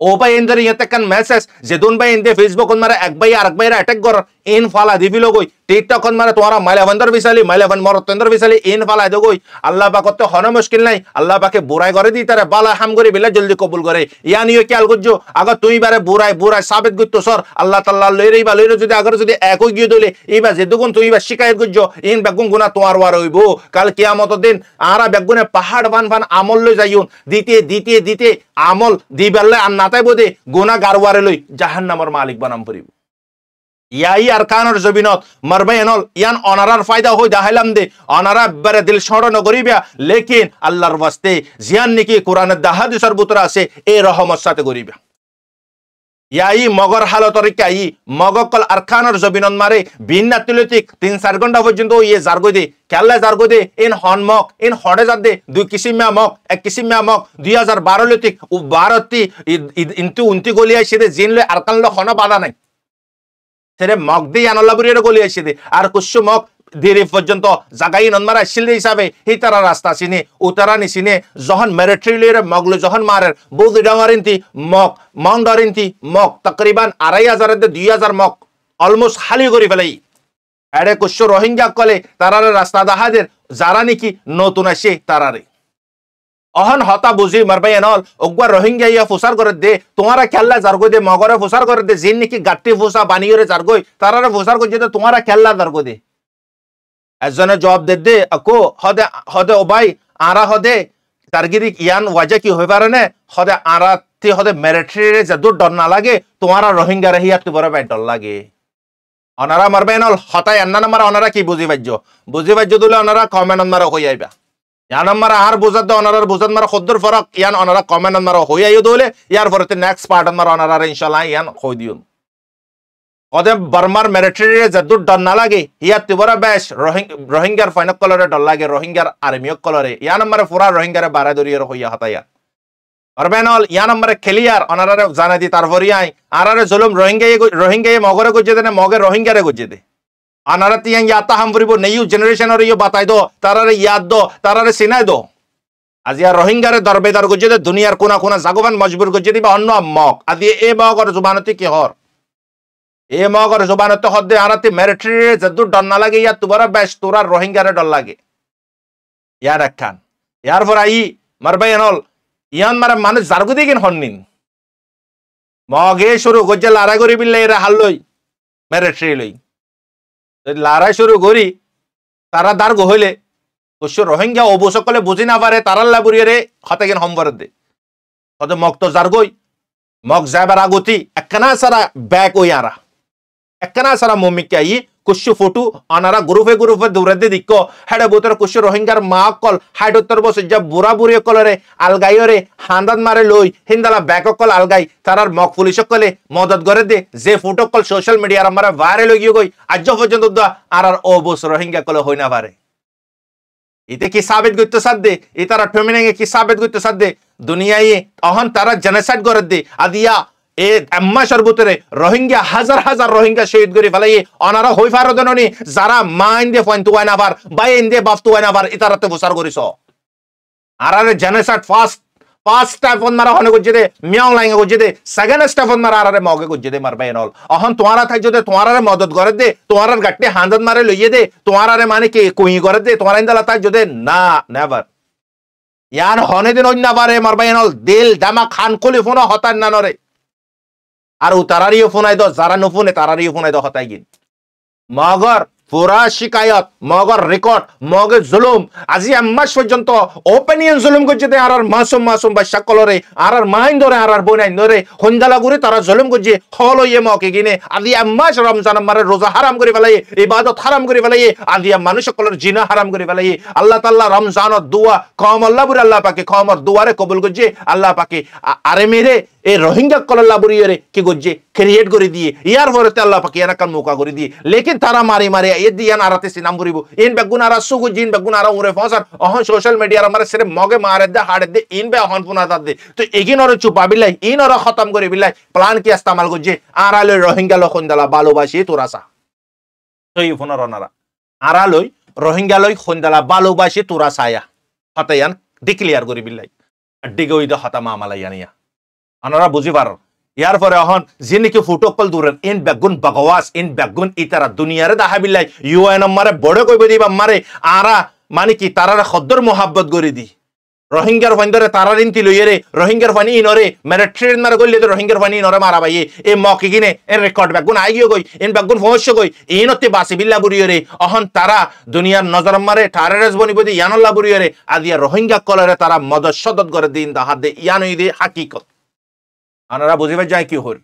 ও ভাই ইন্দে ইয়াতে কান মেসেজ যেদুন ভাই ইন্দে ফেসবুক কোন মারে এক ভাই আর এক ভাইরা অ্যাটাক কর ইন ফালা দিবিলো কই টিকটক কোন মারে তোমারা মাইলাবন্দর বিসালি মাইলাবন মরতন্দর বিসালি ইন ফালা দে কই আল্লাহ পাক করতে হন মুশকিল নাই আল্লাহ পাকে বুরাই করে দি তারে বালা হাম করে বিলা জলদি কবুল করে ইয়ানিও খেয়াল করজো আগর তুই বারে বুরাই সাবিত গইতো সর আল্লাহ তাআলা লইরেই বা লইরে যদি আগর যদি একই গিয়ে দলে এইবা যেদুগুন তুই বা শিকায়ত করজো ইন বেগুন গুনাহ তোমার ওয়ার হইবো কাল কিয়ামতের দিন আরা বেগুনে পাহাড় বান আমল লই যাইউন দিতে আমল দিবাল্লে আর নাতাই বদে গুনাহ গারওয়ারে লই জাহান্নামের মালিক বানাম পড়িব ইয়াই আরকানের জবিনত মারবায়ানল ইয়ান অনারার ফায়দা হই দেখাইলাম দে অনারা বরে দিল ছড়ানো করিবা লেকিন আল্লাহর ওয়াস্তে জিয়ান নাকি কোরআনের হাদিসের ভিতরে আছে এই রহমত সাথে করিবা ইয়াই মগর হালতর কাই মগকল আরকানের জবিনত মারে বিন্নাতিলতিক 3-4 ঘন্টা পর্যন্ত ইয়ে জারগো দে কেল্লা জারগো দে ইন হনমক ইন হড়ে জাদ দে দুই কিসিমা মক এক কিসিমা মক 2012 লতিক ও 12টি ইনতু উনতি গলিয়া সেদে জিনলে আরকান ল হন বাধা নাই সেরে মক দি আনল্লাহপুরের গলি আসে দে আর কুসু মক দেরি পর্যন্ত জাগাই ননমারা শিল হিসাবে হিতারা রাস্তা চিনে উতারা নিচিনে যখন মেরিট্রিলের মগলো যখন মারের বৌদি ডাঙারিন্তি মক মং ডরিন্তি মক তকরিবান 2500 দে 2000 মক অলমোস্ট খালি করে ফেলাই এড়ে কুসু রোহিঙ্গা কলে তারারে রাস্তা দাহাদের যারা নাকি নতুন আসে তারারে অহন হতা বুঝি মারবাই এনল ওগবা রোহিঙ্গা ইয়া ফুসার করে দে তোমারা খেললা জারগো দে মগরে ফুসার করে দে জিন নাকি গাট্টি ফুসা বানিয়ে জারগই তারারে ফুসার করে দে তোমারা খেললা জারগো দে একজনে জবাব দে আকো হদে হদে ও ভাই আরা হদে তারগিরি ইয়ান ওয়াজে কি হই পারে না হদে আরা তি হদে মিলিটারি যদু ডর না লাগে তোমারা রোহিঙ্গা রে হিয়া তুবরে বাই ডর লাগে অনারা মারবে এনল হতাই আন্না নাম্বার অনারা কি বুঝি বাজ্য দিলে অনারা কমেন্ট মারা হই আইবা ইয়ান মারা আর বুঝাদ অনারার বুঝাদ মারা খদ্দর ফরক ইয়ান অনারা কমেন্ট মারা হই আইও দলে ইয়ার পরতে নেক্সট পার্ট মারা অনারা ইনশাআল্লাহ ইয়ান হই দিও ওদে বার্মার মিলিটারি যদু ডর না লাগে ইয়া তিবরা বেশ রোহিঙ্গার ফাইনক কলরে ডর লাগে রোহিঙ্গার আর্মিয়ক কলরে ইয়ান মারা পুরা রোহিঙ্গারে বারা দরিয়র হইয়া হতাইয়া আরবেনল ইয়ান মারা খেলিয়ার অনারারে জানা দি তারপরে আই আরারে জুলুম রোহিঙ্গায়ে মগরে গজে দে না মগে রোহিঙ্গারে গজে দে অনারা তিয়ান ইয়াতা হাম করিব নিউ জেনারেশনের ইয়ে বাতাই দো তারারে ইয়াদ দো তারারে সিনাই দো আজি আর রোহিঙ্গারে দরবেদার গজে দে দুনিয়ার কোনা কোনা জাগবান মজবুর গজে দিবা অন্য মগ আজি এ মগর জুবানতি কি হর এ মগর জুবানতে হদ্দে আরাতে মিলিটারি যদু ডর না লাগে ইয়া তুবরা বেশ তোরা রোহিঙ্গারে ডর লাগে ইয়ার একখান ইয়ার পর আই মারবাই এনল ইয়ান মারা মানুষ জারগু দিগিন হন্নিন মগে শুরু গজে লারা করি বিল্লে এরা হাল্লই মিলিটারি লই লারা শুরু করি তারা দার্গ হইলে অবশ্য রোহিঙ্গা অবসকলে বুঝি না পারে তারাল্লা বুড়িয়ে হতে গেন সম্বর দে হতে মগ তো জারগই মগ যাবার আগতি একখানা সারা ব্যাগ ওই আরা একখানা সারা মমিকে আই কুশু ফটো অনারা গ্রুপে দৌড়ে দিয়ে দিক হেডে বোতর কুশু রোহিঙ্গার মা কল হাইট উত্তর বসে যা বুড়া বুড়ি কলরে আলগাইরে হান্দাত মারে লই হিন্দালা ব্যাক কল আলগাই তারার মগ পুলিশ কলে মদত করে দে যে ফটো কল সোশ্যাল মিডিয়ার আমার ভাইরাল হয়ে গই আজ পর্যন্ত আর ও বস রোহিঙ্গা কলে হই না পারে ইতে কি সাবিত করতে সাধ্যে এ তারা ফেমিনিং কি সাবিত করতে সাধ্যে দুনিয়ায় অহন তারা জেনোসাইড করে দে আদিয়া এ আম্মা সর্বতরে রোহিঙ্গা হাজার হাজার রোহিঙ্গা শহীদ করে ফেলাই অনারা হই ফারদননি যারা মা ইন্দে ফয়ন্তু হয় না বার বাই ইন্দে বাফতু হয় না বার ইতারাতে বসার করিস আরারে জেনোসাইড ফার্স্ট স্টেপ অন মারা হনে গজে দে মিয়াও লাইঙ্গে গজে দে সেকেন্ড স্টেপ অন মারা আরারে মগে গজে দে মারবাই নল অহন তোমারা থাক যদি তোমারারে মদত করে দে তোমারার গাট্টি হান্দত মারে লইয়ে দে তোমারারে মানে কি কুই করে দে তোমার ইন্দালা থাক যদি না নেভার ইয়ান হনে দিন অন্য বারে মারবাই নল দিল দামা খান কলি ফোন হতান না নরে আর তারারিও ফোনাই দো যারা নুফোনে তারারিও ফোনাই দো হতাই গিন মগর পুরা শিকায়ত মগর রেকর্ড মগের জুলুম আজি আম্মাস পর্যন্ত ওপেনিয়ন জুলুম করছে দে আর মাসুম বাচ্চা কলরে আর মাইন ধরে আর বনাই ধরে হন্দালা করে তারা জুলুম করছে হল ইয়ে মকে গিনে আজি আম্মাস রমজান মারে রোজা হারাম করে ফেলাই ইবাদত হারাম করে ফেলাই আজি মানুষ কলর জিনা হারাম করে ফেলাই আল্লাহ তাআলা রমজানত দোয়া কম আল্লাহ বুরে আল্লাহ পাকে কমর দুয়ারে কবুল করছে আল্লাহ পাকে আরে মেরে এই রোহিঙ্গা কল্লা বুড়িয়ে কি করছে ক্রিয়েট করে দিয়ে ইয়ার পরেতে আল্লাহ পাকে এনাকান মৌকা করে দিয়ে লেকিন তারা মারি মারি এ দিয়ান আরাতে সিনাম করিব ইন বেগুন আরা সুগু জিন বেগুন আরা উরে ফসার অহন সোশ্যাল মিডিয়ার আমারে সিরে মগে মারে দে হাড়ে দে ইন বে অহন পুনা দে তো এগিন ওরে চুপা বিলাই ইন ওরে খতম করে বিলাই প্ল্যান কি ইস্তেমাল করছে আরালে রোহিঙ্গা লখন দালা ভালোবাসি তোরাসা তো এই ফোনার অনারা আরালই রোহিঙ্গা লই খন্দালা ভালোবাসি তোরাসায়া হতায়ান ডিক্লিয়ার করে বিলাই ডিগে ওই দে হতা মামালা ইয়ানিয়া আনারা বুঝি পার ইয়ার পরে এখন যিনিকে ফুটকল দূরের ইন বেগুন বকওয়াস ইন বেগুন ইতারা দুনিয়ারে দেখা বিলাই ইউএন আমারে বড় কইব দিবা মারে আরা মানে কি তারারে খদ্দর মোহাব্বত করে দি রোহিঙ্গার ফাইন্দরে তারার ইনতি লইরে রোহিঙ্গার ফানি ইনরে মেরে ট্রেন মার গইলে তো রোহিঙ্গার ফানি ইনরে মারা ভাই এ মকি গিনে এর রেকর্ড বেগুন আইগিও গই ইন বেগুন ফহস্য গই ইনতে বাসি বিল্লা বুরিয়রে অহন তারা দুনিয়ার নজর মারে ঠারেরেস বনিব দি ইয়ানল্লা বুরিয়রে আদিয়া রোহিঙ্গা কলরে তারা মদদ সদত করে দিন দা হাত দে ইয়ানই দি হাকিকত আনারা বুঝিবে যায় কি হল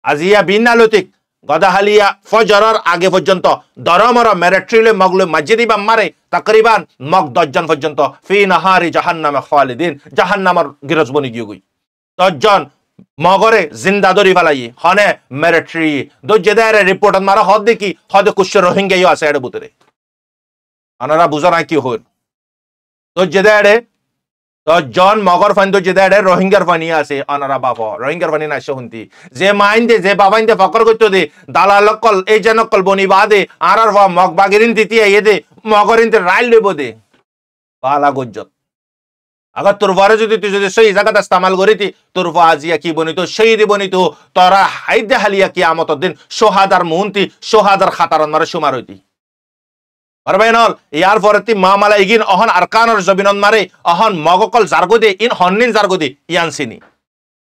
আজিয়া বিনালতিক গদাহালিয়া ফজরের আগে পর্যন্ত দরমর মেরিট্রিলে মগলে মসজিদি বাম্মারে তাকরিবান মগ 10 জন পর্যন্ত ফি নাহারি জাহান্নামে খালিদিন জাহান্নামর গিরজবনি গিয়ে গই 10 জন মগরে জিন্দা দরি ফেলাই হনে মেরিট্রি দো জেদারে রিপোর্ট মারা হদ দেখি হদ কুশ রোহিঙ্গাইও আছে এর ভিতরে আনারা বুঝা না কি হল তো জেদারে 10 জন মগর ফাইন তো জেদারে রোহিঙ্গার ফানি আছে আনারা বাবা রোহিঙ্গার ফানি না শুনতি যে মাইন দে যে বাবাইন দে ফকর করতে দে দালাল কল এই যেন কল বনি বাদে আর মগ বাগিরিন দিতি এ দে মগরিন তে রাইল দেব দে বালা গজ্জত अगर तुरवारे যদি তুই যদি সেই জায়গাটা ইস্তেমাল করিতি তুরফা আজিয়া কি বনিতো শহীদ বনিতো তোরা হাইদে হালিয়া কিয়ামতের দিন সোহাদার মুহন্তি সোহাদার খাতারন মারে সুমার হইতি Barbainol, yar forati mamala igin ohon arkanor zobinon mare, ohon mogokol zargode in honnin zargode yansini.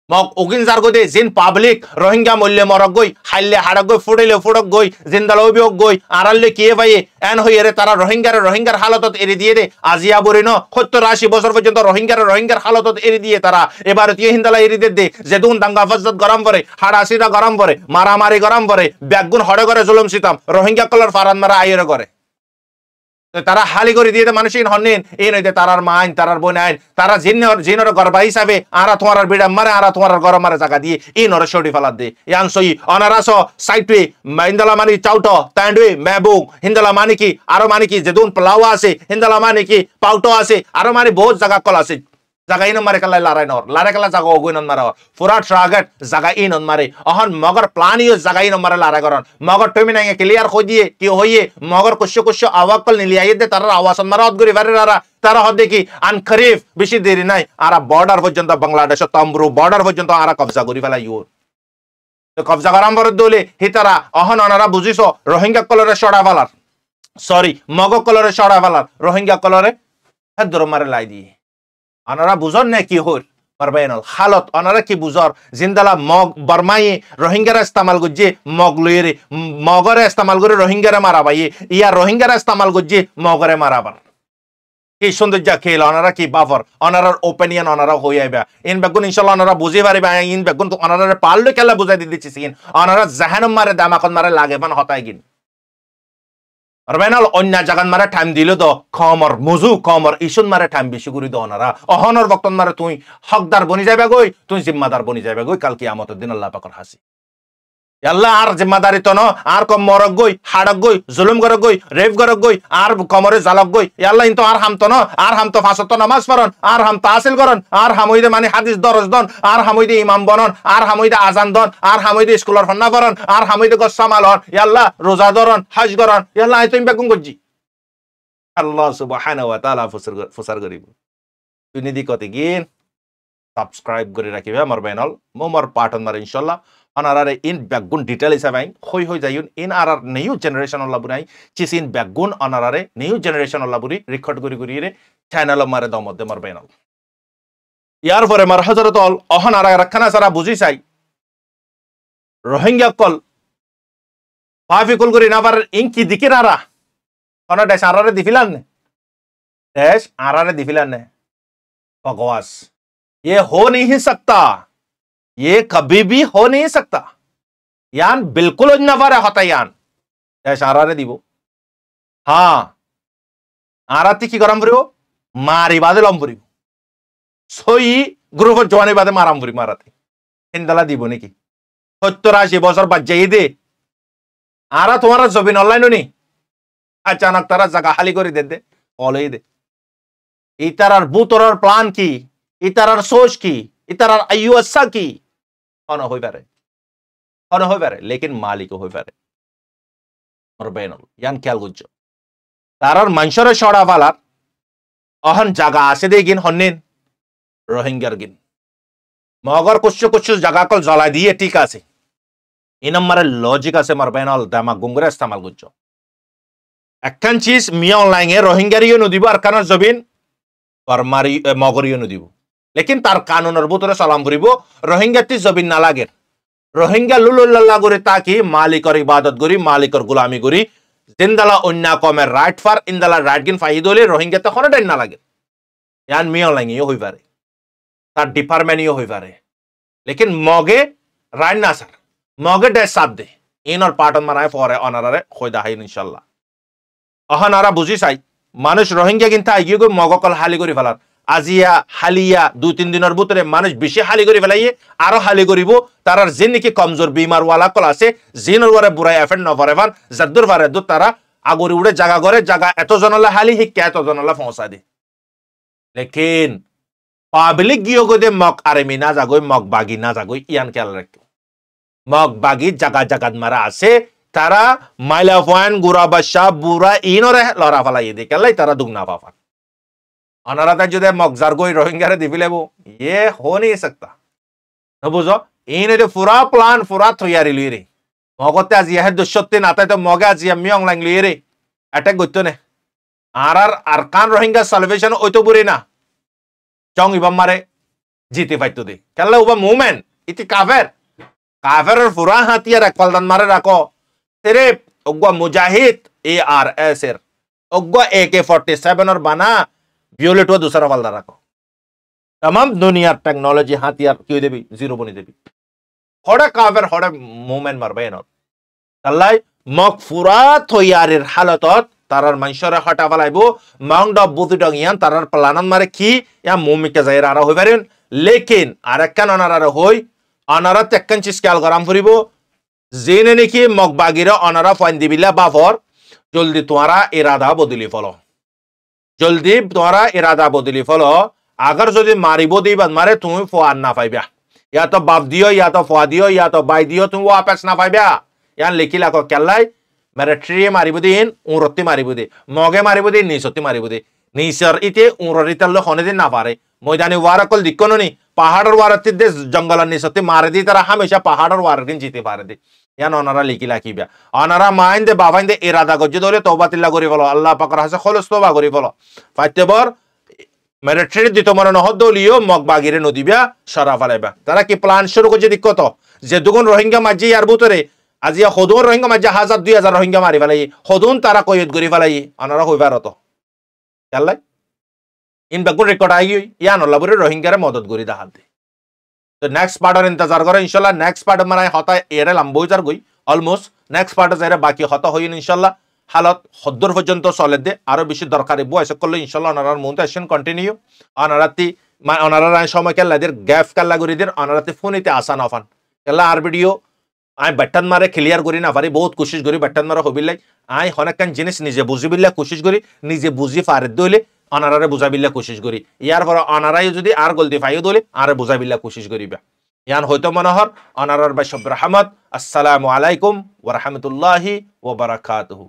Mog ogin zargode zin public Rohingya mulle morogoi, halle haragoi, fudele fudogoi, zindalobiogoi, aralle kievaye, and hoyere tara Rohingya halatot eridiede, Azia burino, Hotorashi bosor pojjonto Rohingya halatot eridiye tara, ebarotiye hindala eridede, zedun danga fazat garam pore, harasira garam pore, maramari garam pore, baggun hore gore zulum sitam, Rohingya color faran mara ayere gore. তারা হালি করে দিয়ে মানুষিন হন্নেন এই নইতে তারার mine তারার বোন আইন তারা জিনর গর্বা হিসাবে আরা তোমার বিড়া মারে আরা তোমার গরম মারে জায়গা দিয়ে এই নর সরি ফেলার দে ইয়ান সই অনারাস সাইটে হিন্দালা মানি চাউটো তান্ডুই মেবুং হিন্দালা মানি কি আরো মানি কি যেদুন প্লাওয়া আছে হিন্দালা মানি কি পাউটো আছে আরো মানি বহুত জায়গা কল আছে জায়গা ইন মারে কালাই লারাই কালা জায়গা ওগুইন মারা পুরা ট্রাগেট জায়গা ইন মারে অহন মগর প্লানিও জায়গা ইন মারে লারাই করন মগর টমি নাই ক্লিয়ার কই দিয়ে কি হইয়ে মগর কুশ্য আওয়াকল নিলিয়াই দে তার আওয়াজ মারা অদগরি বারে তারা হদে কি আন খরিফ বেশি দেরি নাই আরা বর্ডার পর্যন্ত বাংলাদেশ তম্বরু বর্ডার পর্যন্ত আরা কবজা করি ফেলাই ইউ তো কবজা করাম বড় দলে হিতারা অহন অনারা বুঝিস রোহিঙ্গা কলরে সড়া ফালার সরি মগ কলরে সড়া ফালার রোহিঙ্গা কলরে হেদর মারে লাই দিয়ে অনারা বুঝর নে কি হর পারবেনল হালত অনারা কি বুঝর জিন্দালা মগ বর্মায়ে রোহিঙ্গারা ইস্তেমাল গজ্জে মগ লইরে মগরে ইস্তেমাল করে রোহিঙ্গারা মারাবাইয়ে ইয়া রোহিঙ্গারা ইস্তেমাল গজ্জে মগরে মারাবার কি সৌন্দর্য খেল অনারা কি বাফর অনারার ওপিনিয়ন অনারা হই আইবা ইন বেগুন ইনশাআল্লাহ অনারা বুঝি পারিবা ইন বেগুন তো অনারা পারলে কেলা বুঝাই দিতেছি সিন অনারা জাহানম মারে দামাকন মারে লাগে বান হতাই গিন Arbainal অন্য জাগান মারে টাইম দিল তো খমর মুজু খমর ইসুন মারে টাইম বেশি করে দো অনারা অহনর বক্তন মারে তুই হকদার বনি যাবে গই তুই জিম্মাদার বনি যাবে গই কাল কিয়ামতের দিন আল্লাহ পাকের হাসি আল্লাহ আর জিম্মাদারি তো ন আর কম মরক গই হাড়ক গই জুলুম করক গই রেপ করক গই আর কমরে জালক গই আল্লাহ ইন তো আর হাম তো ন আর হাম তো ফাঁসত নামাজ পড়ন আর হাম তাসিল করন আর হামইদে মানে হাদিস দরজ দন আর হামইদে ইমাম বনন আর হামইদে আজান দন আর হামইদে স্কুলের ফন্না পড়ন আর হামইদে গসামাল হন আল্লাহ রোজা ধরন হজ করন আল্লাহ আই তুমি বেগুন গজি আল্লাহ সুবহানাহু ওয়া তাআলা ফুসার করিব তুই নিদি কতে গিন সাবস্ক্রাইব করে রাখিবে আমার বাইনাল মোমর পাঠন মার ইনশাআল্লাহ অনারারে ইন ব্যাকগুন ডিটেল হিসাবে হই যাইন ইন আর নিউ জেনারেশন লাবুরাই চিসিন ব্যাকগুন অনারারে নিউ জেনারেশন লাবুরি রেকর্ড করি রে চ্যানেল মারে দমদে মার বাইনাল ইয়ার পরে মার হযরত অহন আর রাখানা সারা বুঝি চাই রোহিঙ্গা কল পাফিকুল করি না পার ইনকি দিকিরারা কোন দেশ আরারে দিফিলান নে দেশ আরারে দিফিলান নে বকওয়াস ये हो नहीं सकता ये कभी भी हो नहीं सकता यान बिल्कुल नफारे होता यान आरारे দিব हाँ आराती की गरम भरियो मारी बादे लम भरियो सई ग्रुप जवानी बादे माराम भरि माराते हिंदला দিব নাকি 70-80 বছর বাজ্জাই দে আরা তোমার জবিন অনলাইন নি अचानक তারা জায়গা খালি করে দে অলই দে ইতারার বুতরার প্ল্যান কি ইতারার সোচ কি ইতারার আইওয়াসা কি অন হই পারে লেকিন মালিক হই পারে আর বেনল ইয়ান খেয়াল গুজ্জ তারার মানসরে ছড়া ফালার অহন জায়গা আছে দেগিন হন্নেন রোহিঙ্গার গিন মগর কুচ্ছু জায়গা কল জ্বলাই দিয়ে ঠিক আছে ইনম্বরে লজিক আছে মার বেনল দামা গুঙ্গুরে ইস্তেমাল গুজ্জ একখান চিজ মিয়া অনলাইনে রোহিঙ্গারিও নদিব আর কানার জবিন বর্মারি মগরিও নদিব लेकिन तार कानूनर भीतर सलाम करिब रोहिंग्याती जबिन ना लागे रोहिंग्या लुलुल्लाह करे ताकि मालिकर इबादत करी मालिकर गुलामी करी जिंदाला अन्य कमेर राइट फार इंदाला राइट गिन फाइद होले रोहिंग्या तो खना ना लागे यान मिया लागे होई पारे तार डिपार्टमेंट होई पारे लेकिन मगे राइट ना सर मगे डे साथ दे इनर पार्टन मानाय फरे अनारे खोदा है इंशाल्लाह अहनारा बुझी साई मानुष रोहिंग्या किनता आइए गो मगकल हाली करी फेलार আজিয়া হালিয়া 2-3 দিনের ভিতরে মানুষ বেশি হালি করে ফেলাইয়ে আরো হালি করিব তারার জিন নাকি কমজোর বিমার ওয়ালা কল আছে জিনের ওরে বুড়াই এফেন নফারেফান জাদুর ফারে দু তারা আগরি উড়ে জায়গা করে জায়গা এত জনলা হালি হিক এত জনলা পৌঁছা দে লেকিন পাবলিক গিয়ে গদে মক আরেমি না যাগই মক বাগি না যাগই ইয়ান খেয়াল রাখো মক বাগি জায়গা জায়গা মারা আছে তারা মাইলা ফান গুরা বাদশা বুড়া ইনরে লড়া ফেলাই দে কেলাই তারা দুগনা পাফা अनाराता जो मगजार गोई रोहिंग्या रे दिफिलेबो ये हो नहीं सकता न बुझो इने तो पूरा प्लान पूरा तैयारी लिरे मगते आज यह दुश्शत्ते नाते तो मगे आज मियंग लांग लिरे अटैक गत्तो ने আর আরকান রোহিঙ্গা সালভেশন ওই তো বুড়ি না চং ইবাম মারে জিতে পাইতো দে কেলা উবা মুভমেন্ট ইতি কাফেরের পুরা হাতিয়ার এক পালদান মারে রাখো তেরে অজ্ঞা মুজাহিদ ARS এর অজ্ঞা AK-47 এর বানা ভিওলেটো দুসরা পালদা রাখো तमाम दुनियार टेक्नोलॉजी हाथियार क्यों देवी जीरो बनी देवी हड़े काफेर हड़े मुवमेंट मारबे न तल्लाई मगफुरात हयारिर हालतत तारार मानसरे हटा फलाइबो माउंट ऑफ बुतिटं यान तारार प्लानन मारे की या मुमिके जायरा आरा होय पारेन लेकिन आरेकखान अनारा होय अनारा तेक्कान चिस्काल गराम फरिबो जेने नेकी मगबागिरा अनारा फाइन दिबिला बाफर जल्दी तुम्हारा इरादा बदली फलो जल्दी तुम्हारा इरादा बदली फलो अगर जो मारिबो दी बंद मारे तुम फुआन ना पाइबा या तो बाप दियो या तो फुआ दियो या तो बाई दियो तुम वापस ना पाइबा यान लिखी लाको केल्लाई मेरे ट्री मारिबो दिन उरत्ती मारिबो दे मगे मारिबो दिन निसत्ती मारिबो दे निसर इते उररितल्लो होने दिन ना पारे मैदानी वारकल दिक्कनो नी पहाड़र वारत्ती दे जंगल निसत्ती मारे दी तरह हमेशा पहाड़र वारकिन जीते पारे दे यान ओनारा लिखी लाखिबा ओनारा माइन दे बाबाइन दे इरादा गज्जे दोले तौबा तिल्ला करि फलो अल्लाह पाक रासे खलस तौबा करि फलो फाइतेबर मिलिटारी दित मन নহদলিও মগবাগিরে নদীবা সরা ফেলাইবা তারা কি প্ল্যান শুরু করছে দিক্কত যে দুগুণ রোহিঙ্গা মাঝি ইয়ার ভিতরে আজি হদুন রোহিঙ্গা মাঝি 1000-2000 রোহিঙ্গা মারি ফেলাই হদুন তারা কয়ত গরি ফেলাই আনারা হইবার তো কেলাই ইন বেগুন রেকর্ড আই ইয়ান লাবরে রোহিঙ্গারে মদত করি দাহাতে তো নেক্সট পার্টের ইন্তজার করে ইনশাআল্লাহ নেক্সট পার্ট মানে হতা এরে লম্বই যার গই অলমোস্ট নেক্সট পার্ট যারে বাকি হতা হইন ইনশাআল্লাহ हालत हद्दर पर्यंत चले दे और बेसि दरकार बयस करले इनशाल्लाह अनारार मोनेटाइजेशन कन्टिन्यू अनाराती अनारार समय केल्लादेर गैप केल्ला करि देर अनाराती फोनिते आसा ना फान केल्ला आर भिडियो आइ बटन मारे क्लियर करि ना पारि बहुत कोशिश करि बटन मारा हबिल्लाई आइ हनेकान जिनिस निजे बुझिबिल्ला कोशिश करि निजे बुझि पारे दले अनारारे बुझाबिल्ला कोशिश करि यार पर अनाराय जदि आर गलती पाइयो दले आरे बुझाबिल्ला कोशिश करिबा यान হয়তো मनोहर अनारार बाय शब्द रहमत अस्सलामु आलाइकुम व रहमतुल्लाहि व बाराकातुहु।